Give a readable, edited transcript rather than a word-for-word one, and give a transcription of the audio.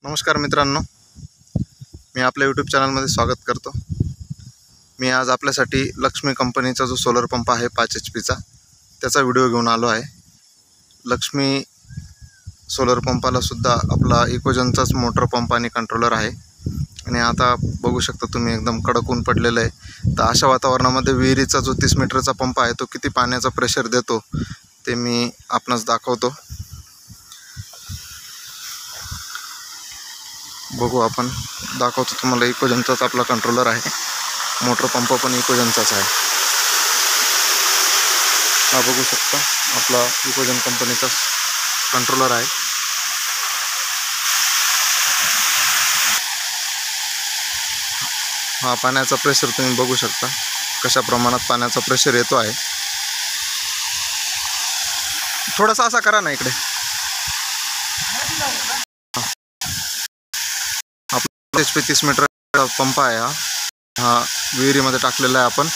नमस्कार मित्रांनो, मी आपल्या यूट्यूब चॅनलमध्ये स्वागत करतो। मी आज आपल्यासाठी लक्ष्मी कंपनीचा जो सोलर पंप आहे 5 HP चा त्याचा व्हिडिओ घेऊन आलो आहे। लक्ष्मी सोलर पंपाला सुद्धा आपला इकोजनचाच मोटर पंप आणि कंट्रोलर आहे आणि आता बघू शकता तुम्ही एकदम कडक ऊन पडलेलं आहे। तर अशा वातावरणामध्ये विहिरीचा जो 30 मीटरचा पंप आहे तो किती पाण्याचा प्रेशर देतो ते मी आपणास दाखवतो। बघू आपण दाखवतो तुम्हाला। इकोजनचाच आपला कंट्रोलर आहे, मोटर पंप पण इकोजनचाच आहे। हा बघू शकता आपला इकोजन कंपनीचा कंट्रोलर आहे। हा पाण्याचा प्रेशर तुम्ही बघू शकता कशा प्रमाणात पाण्याचा प्रेशर येतो आहे। थोडासा असा करा ना इकडे। HP 30 मीटर पंप आहे हा विहिरीमध्ये टाकलेला आहे आपण।